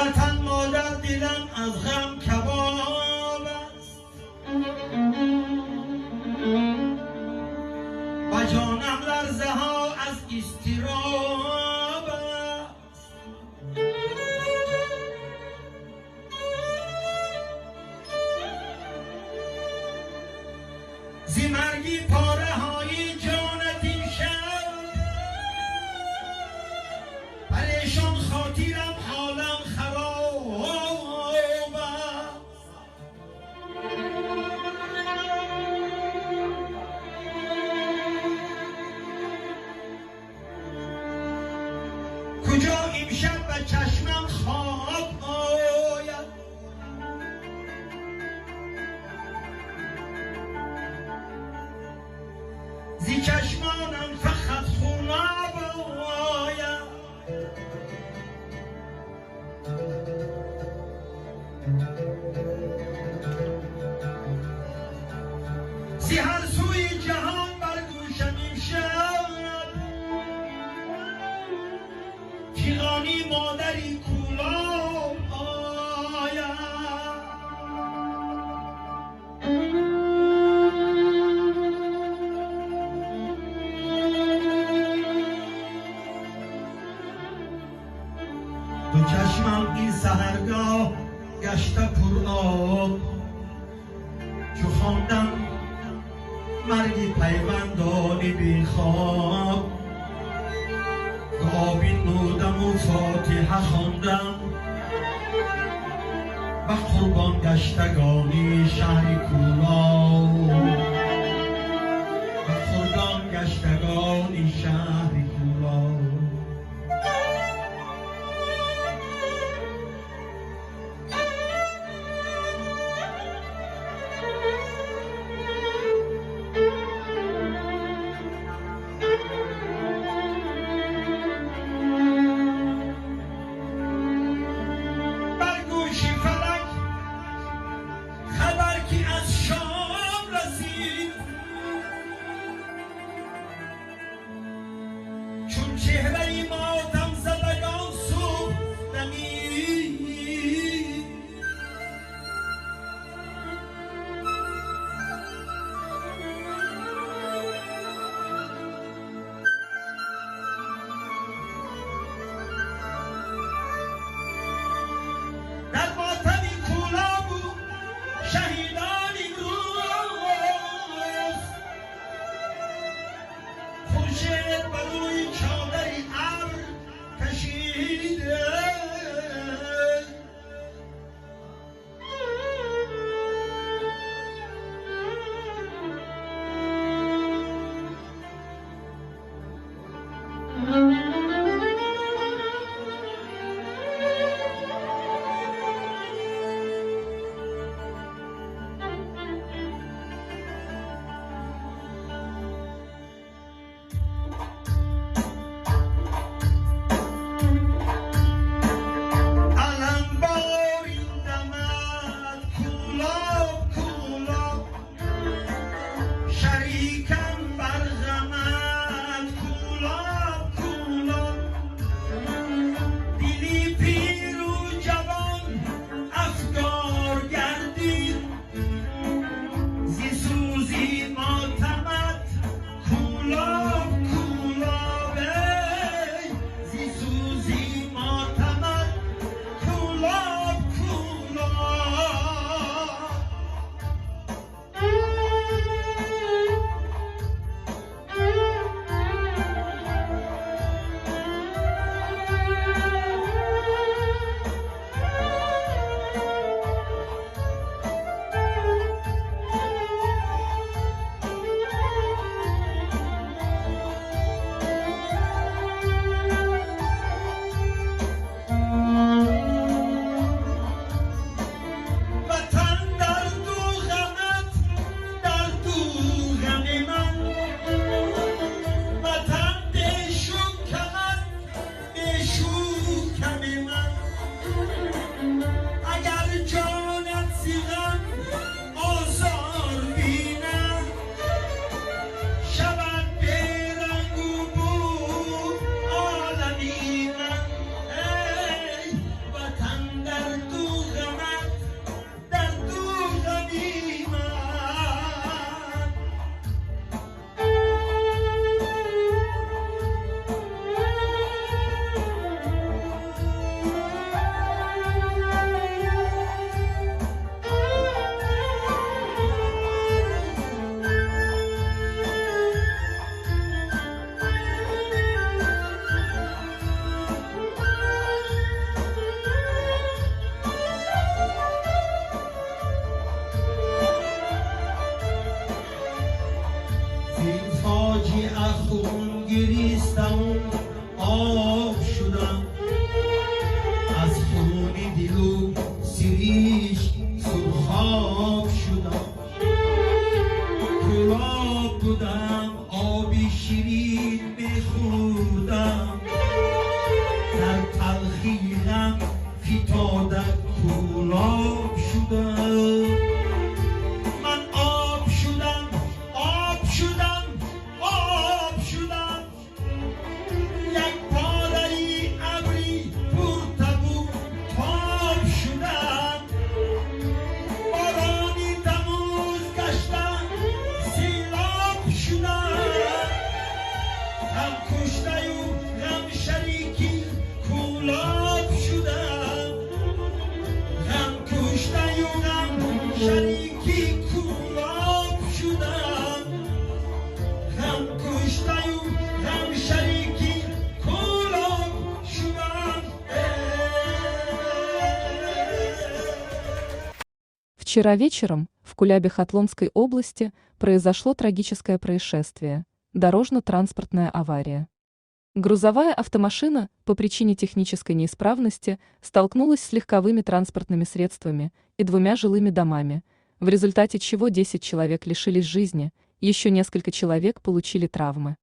وطن مادر دیدم از غم کباب است و جانم لرزه ها از اضطراب است. زی مرگی پاره های جانت این شب پریشان خاطرم حالم خراب است. کجا امشب به چشمم خواب آید زی چشمانم فقط خوناب آید. زی هر سوی جهان بر گوشم امشب تیغانی مادری کولاب آید. دو چشمم این سحرگاه گشته پر آب چو خواندم مرگ پیوندان بی خواب آبی نودم و فاتحه خواندم و قربان گشتگانی شهر کولاب و قربان گشتگانی شهر کولاب. خبر کی از شام تا در کولاب شدم من آب شدم آب شدم آب شدم یک پادری ابری پر تبو تاب شدم بارانی تموز گشتم سیلاب شدم هم کشته و هم شریکی کولاب شدم هم کشته و هم شریکی کولاب شدم هم کشته و هم شریکی کولاب شدم Вчера вечером в Кулябе-Хатлонской области произошло трагическое происшествие – дорожно-транспортная авария. Грузовая автомашина по причине технической неисправности столкнулась с легковыми транспортными средствами и двумя жилыми домами, в результате чего 10 человек лишились жизни, еще несколько человек получили травмы.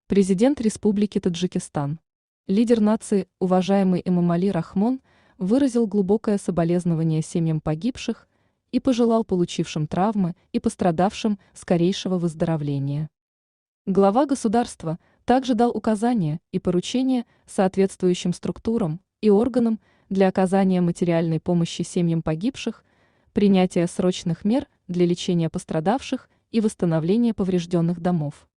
Президент Республики Таджикистан, лидер нации, уважаемый Эмомали Рахмон, выразил глубокое соболезнование семьям погибших и пожелал получившим травмы и пострадавшим скорейшего выздоровления. Глава государства также дал указания и поручения соответствующим структурам и органам для оказания материальной помощи семьям погибших, принятия срочных мер для лечения пострадавших и восстановления поврежденных домов.